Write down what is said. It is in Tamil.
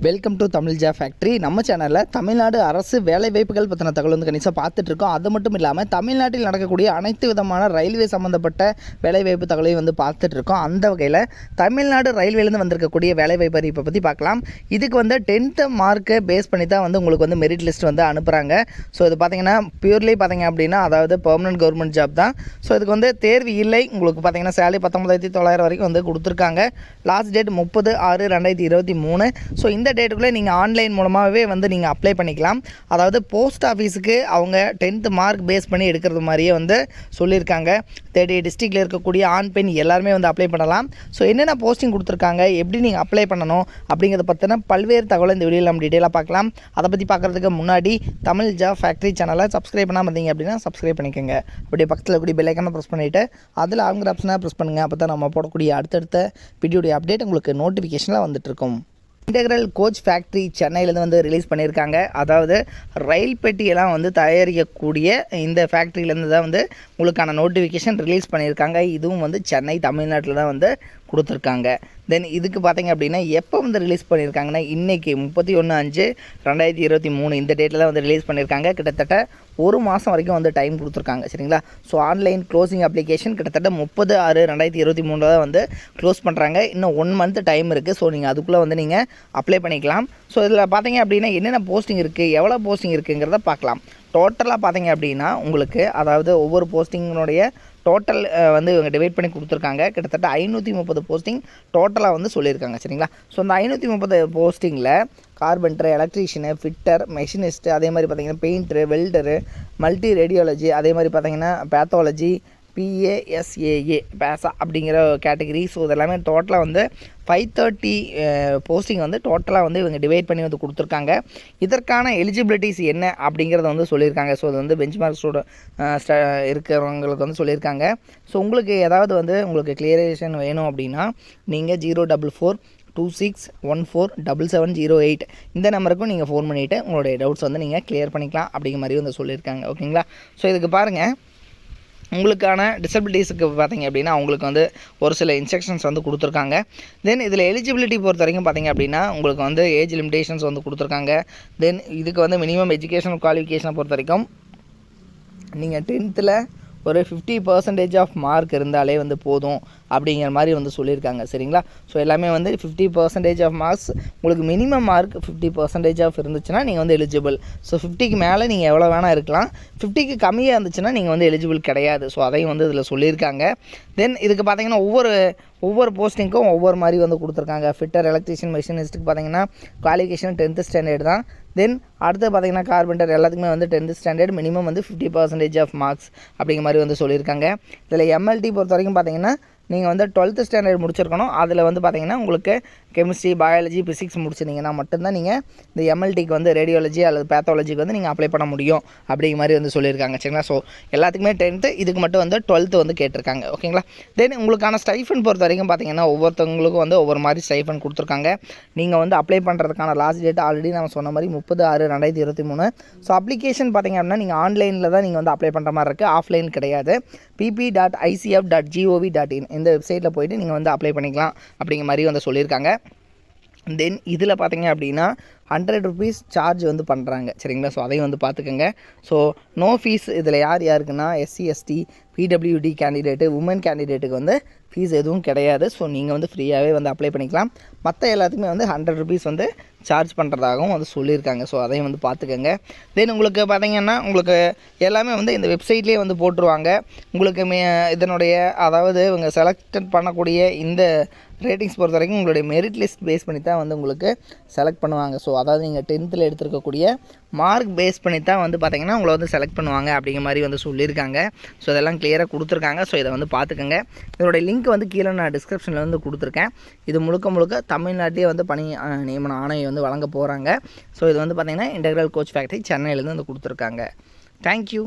வெல்கம் டு தமிழ் ஜா ஃபேக்ட்ரி. நம்ம சேனலில் தமிழ்நாடு அரசு வேலைவாய்ப்புகள் பற்றின தகவல் வந்து கணிசமாக பார்த்துட்ருக்கோம். அது மட்டும் இல்லாமல் தமிழ்நாட்டில் நடக்கக்கூடிய அனைத்து விதமான ரயில்வே சம்மந்தப்பட்ட வேலைவாய்ப்பு தகவலையும் வந்து பார்த்துட்ருக்கோம். அந்த வகையில் தமிழ்நாடு ரயில்வேலேருந்து வந்திருக்கக்கூடிய வேலைவாய்ப்பு அறிவிப்பை பற்றி பார்க்கலாம். இதுக்கு வந்து 10th மார்க்கை பேஸ் பண்ணி தான் வந்து உங்களுக்கு வந்து மெரிட் லிஸ்ட் வந்து அனுப்புகிறாங்க. ஸோ இது பார்த்திங்கன்னா பியூர்லி பார்த்திங்க அப்படின்னா அதாவது பெர்மனன்ட் கவர்மெண்ட் ஜாப் தான். ஸோ இதுக்கு வந்து தேர்வு இல்லை. உங்களுக்கு பார்த்திங்கன்னா சேலரி 19,900 வரைக்கும் வந்து கொடுத்துருக்காங்க. Last date 30/6/2023. ஸோ இந்த டேட்டுக்குள்ளே நீங்கள் ஆன்லைன் மூலமாகவே வந்து நீங்கள் அப்ளை பண்ணிக்கலாம். அதாவது போஸ்ட் ஆஃபீஸுக்கு அவங்க 10th மார்க் பேஸ் பண்ணி எடுக்கிறது மாதிரியே வந்து சொல்லியிருக்காங்க. 30 டிஸ்ட்ரிக்டில் இருக்கக்கூடிய ஆண் பெண் எல்லாருமே வந்து அப்ளை பண்ணலாம். ஸோ என்னென்ன போஸ்டிங் கொடுத்துருக்காங்க, எப்படி நீங்கள் அப்ளை பண்ணணும் அப்படிங்கிறத பற்றின பல்வேறு தகவலை இந்த வீடியோவில் நம்ம டீட்டெயிலாக பார்க்கலாம். அதை பற்றி பார்க்குறதுக்கு முன்னாடி தமிழ் ஜாப் ஃபேக்ட்ரி சேனலை சப்ஸ்கிரைப் பண்ணாமல் இருந்தீங்க அப்படின்னா சப்ஸ்கிரைப் பண்ணிக்கோங்க. அப்படியே பக்கத்தில் கூடிய பெல் ஐக்கானை ப்ரெஸ் பண்ணிவிட்டு அதில் ஆங்கிற ஆப்ஷனை ப்ரெஸ் பண்ணுங்கள். அப்போ தான் நம்ம போடக்கூடிய அடுத்தடுத்த வீடியோடைய அப்டேட் உங்களுக்கு நோட்டிஃபிகேஷனில் வந்துட்டுருக்கும். இன்டெக்ரல் கோச் ஃபேக்ட்ரி சென்னையிலேருந்து வந்து ரிலீஸ் பண்ணியிருக்காங்க. அதாவது ரயில் பெட்டியெல்லாம் வந்து தயாரிக்கக்கூடிய இந்த ஃபேக்ட்ரியிலேருந்து தான் வந்து உங்களுக்கான நோட்டிஃபிகேஷன் ரிலீஸ் பண்ணியிருக்காங்க. இதுவும் வந்து சென்னை தமிழ்நாட்டில் தான் வந்து கொடுத்துருக்காங்க. தென் இதுக்கு பார்த்திங்க அப்படின்னா எப்போ வந்து ரிலீஸ் பண்ணியிருக்காங்கன்னா இன்றைக்கி 31/5/2023 இந்த டேட்டில் தான் வந்து ரிலீஸ் பண்ணியிருக்காங்க. கிட்டத்தட்ட ஒரு மாதம் வரைக்கும் வந்து டைம் கொடுத்துருக்காங்க. சரிங்களா? ஸோ ஆன்லைன் க்ளோசிங் அப்ளிகேஷன் கிட்டத்தட்ட 30/6/2023 தான் வந்து க்ளோஸ் பண்ணுறாங்க. இன்னும் 1 மந்த் டைம் இருக்குது. ஸோ நீங்கள் அதுக்குள்ளே வந்து நீங்கள் அப்ளை பண்ணிக்கலாம். ஸோ இதில் பார்த்திங்க அப்படின்னா என்னென்ன போஸ்டிங் இருக்குது, எவ்வளோ போஸ்டிங் இருக்குங்கிறத பார்க்கலாம். டோட்டலாக பார்த்திங்க அப்படின்னா உங்களுக்கு அதாவது ஒவ்வொரு போஸ்டிங்கினுடைய டோட்டல் வந்து இவங்க டிவைட் பண்ணி கொடுத்துருக்காங்க. கிட்டத்தட்ட 530 போஸ்டிங் டோட்டலாக வந்து சொல்லியிருக்காங்க. சரிங்களா? ஸோ அந்த 530 போஸ்டிங்கில் கார்பெண்டர், எலக்ட்ரீஷியனு, ஃபிட்டர், மெஷினிஸ்ட்டு, அதே மாதிரி பார்த்திங்கன்னா பெயிண்டரு, வெல்டரு, மல்டி ரேடியாலஜி, அதே மாதிரி பார்த்திங்கன்னா பேத்தாலஜி, PASAA பேசா அப்படிங்கிற கேட்டகரி. ஸோ இதெல்லாமே டோட்டலாக வந்து 530 போஸ்டிங் வந்து டோட்டலாக வந்து இவங்க டிவைட் பண்ணி வந்து கொடுத்துருக்காங்க. இதற்கான எலிஜிபிலிட்டிஸ் என்ன அப்படிங்கிறத வந்து சொல்லியிருக்காங்க. ஸோ அது வந்து பெஞ்ச்மார்க் இருக்கிறவங்களுக்கு வந்து சொல்லியிருக்காங்க. ஸோ உங்களுக்கு ஏதாவது வந்து உங்களுக்கு கிளியரேஷன் வேணும் அப்படின்னா நீங்கள் 04426147708 இந்த நம்பருக்கும் நீங்கள் ஃபோன் பண்ணிவிட்டு உங்களுடைய டவுட்ஸ் வந்து நீங்கள் கிளியர் பண்ணிக்கலாம் அப்படிங்கிற மாதிரி வந்து சொல்லியிருக்காங்க. ஓகேங்களா? ஸோ இதுக்கு பாருங்கள், உங்களுக்கான டிசபிலிட்டிஸுக்கு பார்த்திங்க அப்படின்னா அவங்களுக்கு வந்து ஒரு சில இன்ஸ்ட்ரக்ஷன்ஸ் வந்து கொடுத்துருக்காங்க. தென் இதில் எலிஜிபிலிட்டி பொறுத்த வரைக்கும் பார்த்திங்க அப்படின்னா உங்களுக்கு வந்து ஏஜ் லிமிடேஷன்ஸ் வந்து கொடுத்துருக்காங்க. தென் இதுக்கு வந்து மினிமம் எஜுகேஷனல் குவாலிஃபிகேஷனை பொறுத்த வரைக்கும் நீங்கள் 10th ஒரு 50% ஆஃப் மார்க் இருந்தாலே வந்து போதும் அப்படிங்கிற மாதிரி வந்து சொல்லியிருக்காங்க. சரிங்களா? ஸோ எல்லாமே வந்து 50% ஆஃப் மார்க்ஸ், உங்களுக்கு மினிமம் மார்க் 50% ஆஃப் இருந்துச்சுன்னா நீங்கள் வந்து எலிஜிபிள். ஸோ 50க்கு மேலே நீங்கள் எவ்வளோ வேணால் இருக்கலாம். 50க்கு கம்மியாக இருந்துச்சுன்னா நீங்கள் வந்து எலிஜிபிள் கிடையாது. ஸோ அதையும் வந்து இதில் சொல்லியிருக்காங்க. தென் இதுக்கு பார்த்திங்கன்னா ஒவ்வொரு போஸ்டிங்க்கும் ஒவ்வொரு மாதிரி வந்து கொடுத்துருக்காங்க. ஃபிட்டர், எலக்ட்ரிஷியன், மெஷினிஸ்ட்டுக்கு பார்த்திங்கன்னா குவாலிஃபிகேஷன் 10th ஸ்டாண்டர்ட் தான். தென் அடுத்து பார்த்திங்கன்னா கார்பெண்டர் எல்லாத்துக்குமே வந்து 10th ஸ்டாண்டர்ட், மினிமம் வந்து 50% ஆஃப் மார்க்ஸ் அப்படிங்கிற மாதிரி வந்து சொல்லியிருக்காங்க. இதில் MLT பொறுத்த வரைக்கும் பார்த்திங்கன்னா நீங்கள் வந்து 12th ஸ்டாண்டர்ட் முடிச்சிருக்கணும். அதில் வந்து பார்த்திங்கன்னா உங்களுக்கு கெமிஸ்ட்ரி, பயாலஜி, ஃபிசிக்ஸ் முடிச்சிருந்தீங்கன்னா மட்டும்தான் நீங்கள் இந்த MLTக்கு வந்து ரேடியாலஜி அல்லது பேத்தாலஜிக்கு வந்து நீங்கள் அப்ளை பண்ண முடியும் அப்படிங்கிற மாதிரி வந்து சொல்லியிருக்காங்க. சரிங்களா? ஸோ எல்லாத்துக்குமே 10th, இதுக்கு மட்டும் வந்து 12th வந்து கேட்டிருக்காங்க. ஓகேங்களா? தென் உங்களுக்கான ஸ்டைஃபன் பொறுத்த வரைக்கும் பார்த்திங்கன்னா ஒவ்வொருத்தவங்களுக்கும் வந்து ஒவ்வொரு மாதிரி ஸ்டைஃபன் கொடுத்துருக்காங்க. நீங்கள் வந்து அப்ளை பண்ணுறதுக்கான லாஸ்ட் டேட் ஆல்ரெடி நம்ம சொன்ன மாதிரி 30/6/2023. ஸோ அப்ளிகேஷன் பார்த்திங்க அப்படின்னா நீங்கள் ஆன்லைனில் தான் நீங்கள் வந்து அப்ளை பண்ணுற மாதிரி இருக்குது, ஆஃப்லைன் கிடையாது. pp.icf.gov.in இந்த வெப்சைட்டில் போய்ட்டு நீங்கள் வந்து அப்ளை பண்ணிக்கலாம் அப்படிங்கிற மாதிரி வந்து சொல்லியிருக்காங்க. தென் இதில் பார்த்திங்க அப்படின்னா 100 rupees சார்ஜ் வந்து பண்ணுறாங்க. சரிங்களா? ஸோ அதையும் வந்து பார்த்துக்கோங்க. ஸோ நோ ஃபீஸ் இதில் யாருக்குன்னா SC ST PWD candidate, woman கேண்டிடேட்டுக்கு வந்து ஃபீஸ் எதுவும் கிடையாது. ஸோ நீங்கள் வந்து ஃப்ரீயாகவே வந்து அப்ளை பண்ணிக்கலாம். மற்ற எல்லாத்துக்குமே வந்து 100 rupees வந்து சார்ஜ் பண்ணுறதாகவும் வந்து சொல்லியிருக்காங்க. ஸோ அதையும் வந்து பார்த்துக்கோங்க. தென் உங்களுக்கு பார்த்திங்கன்னா உங்களுக்கு எல்லாமே வந்து இந்த வெப்சைட்லேயே வந்து போட்டுருவாங்க. உங்களுக்கு இதனுடைய அதாவது இவங்க செலக்ட் பண்ணக்கூடிய இந்த ரேட்டிங்ஸ் பொறுத்த வரைக்கும் உங்களுடைய மெரிட் லிஸ்ட் பேஸ் பண்ணி தான் வந்து உங்களுக்கு செலக்ட் பண்ணுவாங்க. ஸோ அதாவது நீங்கள் 10th எடுத்துருக்கக்கூடிய மார்க் பேஸ் பண்ணி தான் வந்து பார்த்திங்கன்னா உங்களை வந்து செலக்ட் பண்ணுவாங்க அப்படிங்கிற மாதிரி வந்து சொல்லியிருக்காங்க. ஸோ இதெல்லாம் கிளியராக கொடுத்துருக்காங்க. ஸோ இதை வந்து பார்த்துக்கோங்க. இதனுடைய லிங்க் வந்து கீழே நான் டிஸ்கிரிப்ஷனில் வந்து கொடுத்துருக்கேன். இது முழுக்க தமிழ்நாட்டிலே வந்து பணி நியமன ஆணையை வந்து வழங்க போகிறாங்க. ஸோ இது வந்து பார்த்திங்கன்னா இன்டெக்ரல் கோச் ஃபேக்ட்ரி சென்னையிலேருந்து வந்து கொடுத்துருக்காங்க. தேங்க்யூ.